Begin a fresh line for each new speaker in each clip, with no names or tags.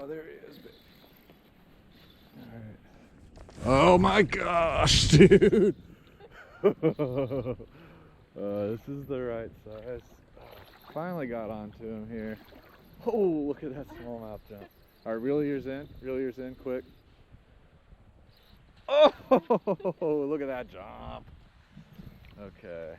Oh, there he is. All right. Oh my gosh, dude. This is the right size. Finally got onto him here. Oh, look at that smallmouth jump. All right, reel yours in, quick. Oh, look at that jump. Okay.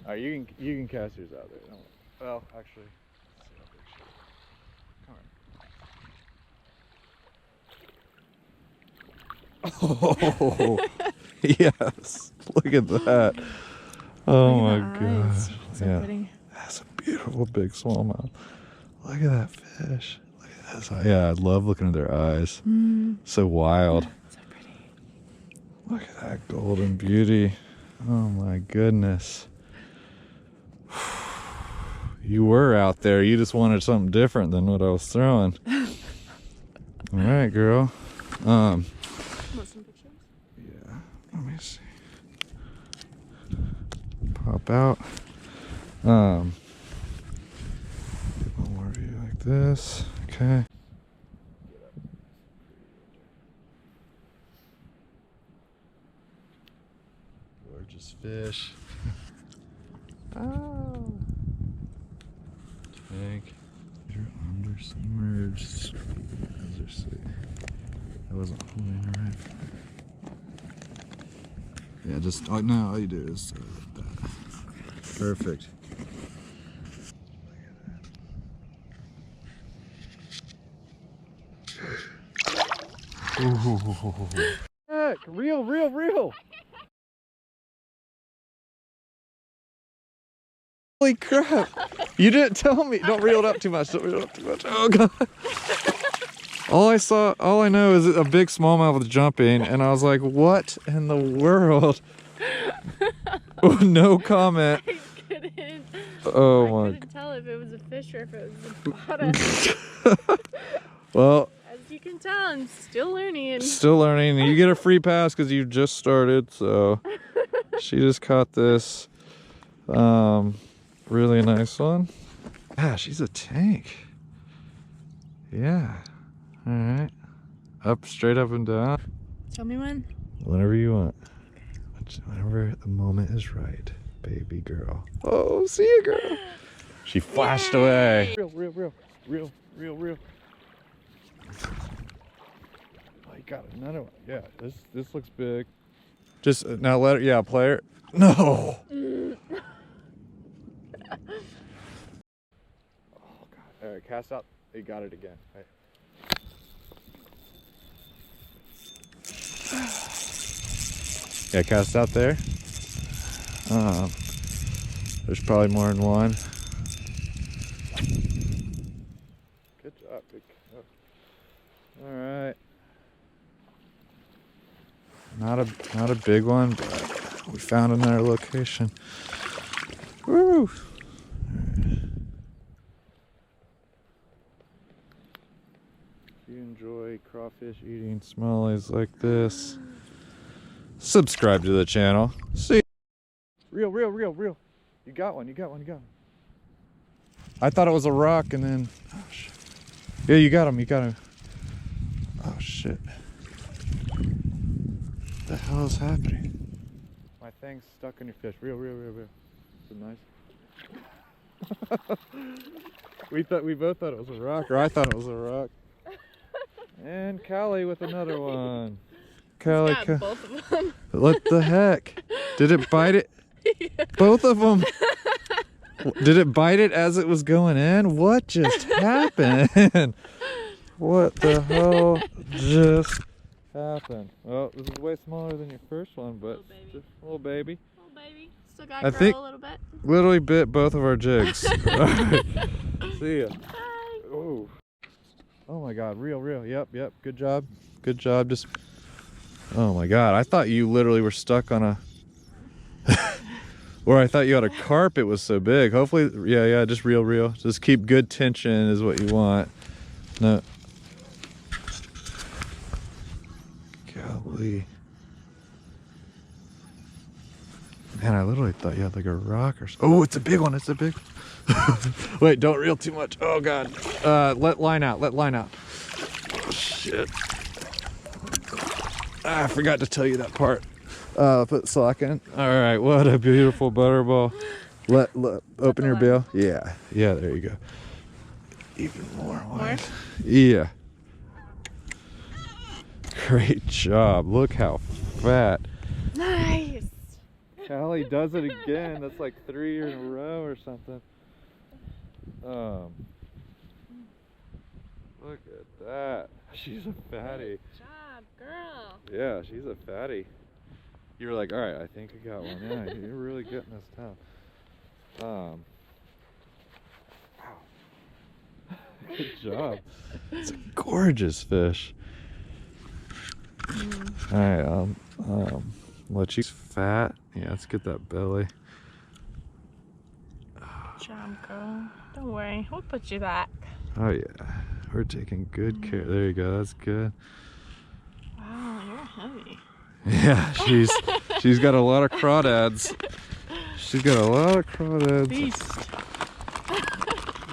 All right, you can cast yours out there. Don't, well, actually, come on. Oh, yes. Look at that. Oh my gosh.
So
yeah.
pretty.
That's a beautiful big smallmouth. Look at that fish. Look at this. Yeah, I love looking at their eyes. So wild.
So pretty.
Look at that golden beauty. Oh my goodness. You were out there. You just wanted something different than what I was throwing. All right, girl.
Want some pictures?
Yeah. Let me see. Pop out. One more view like this. Okay. Gorgeous fish. Oh. Tank. You're under submerged. Those are sweet. I wasn't holding her right. Yeah, just no. All you do is that. Perfect. Heck, reel. Holy crap! You didn't tell me. Don't reel it up too much. Oh god. All I know is a big smallmouth was jumping, and I was like, "What in the world?" No comment.
I couldn't.
Oh my.
I couldn't tell if it was a fish or if it was a bottom.
Well,
as you can tell, I'm still learning.
Still learning. You get a free pass because you just started. So she just caught this really nice one. Yeah, she's a tank. Yeah. All right. Up, straight up and down.
Tell me when.
Whenever you want. Whenever the moment is right, baby girl. Oh, see you, girl. She flashed away. Real. Oh, you got another one. Yeah, this looks big. Just now let her, yeah, play her. No. Oh god. All right, cast out. You got it again. Right. Yeah, cast out there. There's probably more than one. Good job, big cup. All right. Not a big one, but we found another location. Woo! If you enjoy crawfish eating smallies like this, subscribe to the channel. See you. Real. You got one. I thought it was a rock and then, oh shit. Yeah, you got him. Oh shit. What the hell is happening? My thing's stuck in your fish. Real. Is it nice? we both thought it was a rock, or I thought it was a rock. And Callie with another one. Callie,
both of them.
What the heck? Did it bite it?
Yeah.
Both of them. Did it bite it as it was going in? What just happened? What the hell just happened? Well, this is way smaller than your first one, but just a little baby.
Little baby. Still got to grow a little bit.
Literally bit both of our jigs. Right. See ya.
Bye.
Oh my god, real. Yep. Good job. Just. Oh my god, I thought you literally were stuck on a. Or I thought you had a carp, it was so big. Hopefully, yeah, just real. Just keep good tension is what you want. No. Golly. Man, I literally thought you had like a rock or something. Oh, it's a big one. Wait, don't reel too much. Oh God. Let line out, let line out. Oh, shit. I forgot to tell you that part. Put slack in. All right, what a beautiful butterball. Let open your bill. Yeah, yeah, there you go. Even more wide. Yeah. Great job. Look how fat.
Nice.
Callie does it again. That's like 3 in a row or something. Look at that. She's a fatty.
Good job, girl.
Yeah, she's a fatty. You were like, all right, I think I got one. Yeah, you're really getting this down. Wow. Good job. It's a gorgeous fish. All right, let you fat. Yeah, let's get that belly.
Good job, girl. Don't worry, we'll put you back.
Oh yeah, we're taking good care. There you go. That's good.
Wow, you're heavy.
Yeah, she's got a lot of crawdads. She's got a lot of crawdads.
Beast.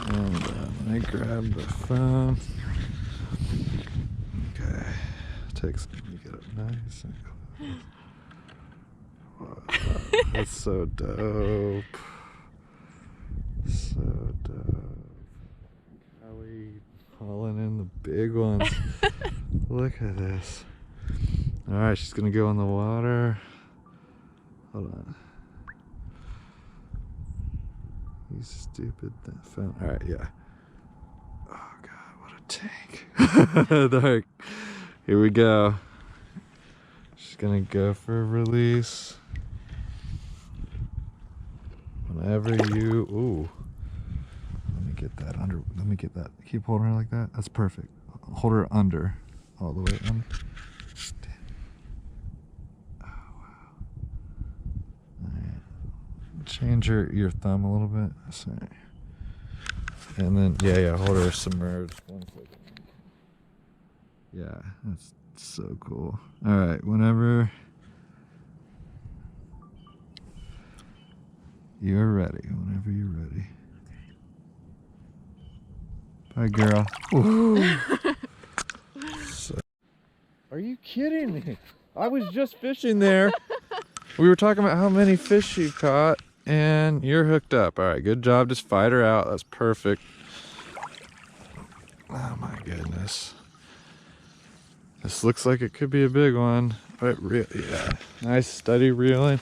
And let me grab the phone. Okay, you get it nice and close. Wow, that's so dope. So dope. Kelly hauling in the big ones. Look at this. All right, she's gonna go in the water. Hold on. You stupid phone. All right, yeah. Oh God, what a tank. There. Here we go. She's gonna go for a release. Whenever you, ooh. Let me get that under, let me get that. Keep holding her like that. That's perfect. Hold her under, all the way under. Oh, wow. All right. Change your thumb a little bit. Sorry. And then, yeah, hold her submerged. 1 second. Yeah, that's so cool. All right, whenever you're ready, whenever you're ready. Bye, girl. So, are you kidding me? I was just fishing there. We were talking about how many fish you caught, and you're hooked up. All right, good job. Just fight her out. That's perfect. Oh my goodness. This looks like it could be a big one. But yeah, nice steady reeling.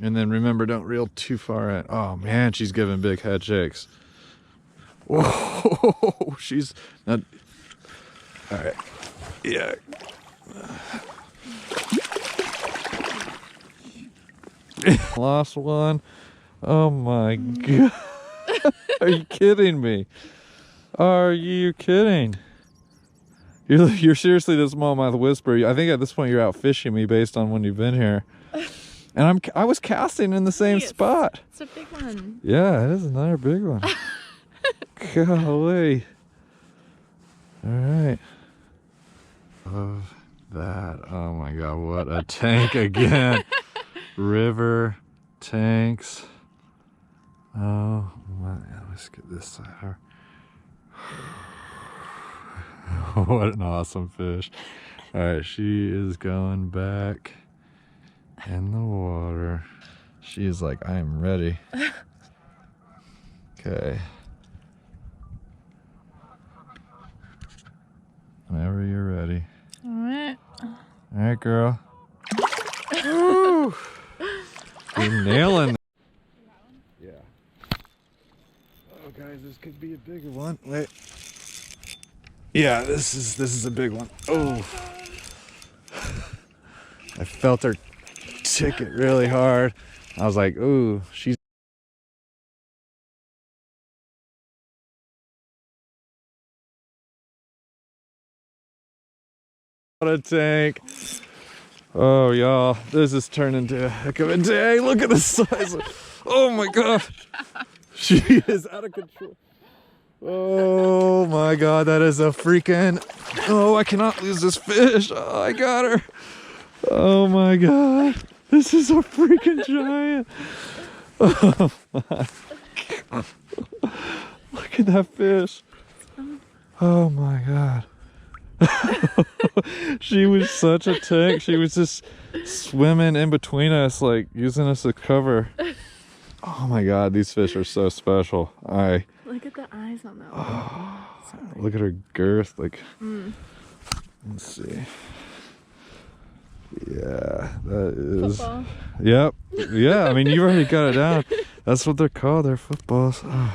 And then remember, don't reel too far in. Oh man, she's giving big head shakes. Whoa, she's not. All right, yeah. Lost one. Oh my God. Are you kidding me? Are you kidding? You're seriously the smallmouth whisperer. I think at this point you're out fishing me based on when you've been here. And I was casting in the same spot.
It's a big one.
Yeah, it is another big one. Golly. All right. Love that. Oh my God, what a tank again. River tanks. Oh my, let's get this side. What an awesome fish. All right, she is going back in the water. She is like, I am ready. Okay. Whenever you're ready.
All right.
All right, girl. Woo! You're nailing. Yeah. Oh, guys, this could be a bigger one. Wait. Yeah, this is a big one. Oh. I felt her tick it really hard. I was like, ooh, she's. What a tank. Oh, y'all, this is turning into a heck of a day. Look at the size of, oh my God. She is out of control. Oh my God, that is a freaking, oh, I cannot lose this fish. Oh, I got her. Oh my God, this is a freaking giant. Oh my God. Look at that fish. Oh my God. She was such a tank. She was just swimming in between us, like using us as cover. Oh my God, these fish are so special.
Look at the eyes on that one.
Look at her girth. Like, let's see. Yeah, that is.
Football.
Yep. Yeah, I mean, you already got it down. That's what they're called. They're footballs. Oh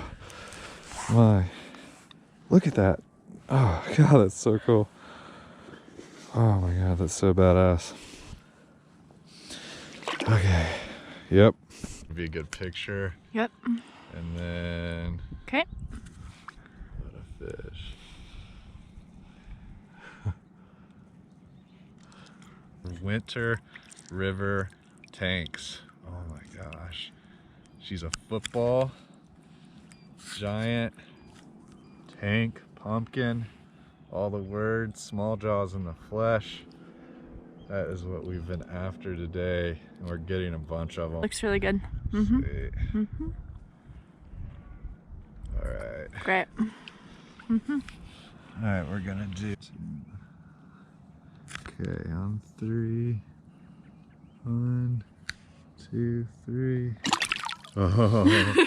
my. Look at that. Oh God, that's so cool. Oh my God, that's so badass. Okay. Yep. Would be a good picture.
Yep.
And then.
Okay.
What a fish. Winter River Tanks. Oh my gosh. She's a football, giant, tank, pumpkin, all the words, small jaws in the flesh. That is what we've been after today, and we're getting a bunch of them.
Looks really good.
Sweet. All right.
Great.
All right, we're gonna do. Okay, on 3. 1, 2, 3. Oh.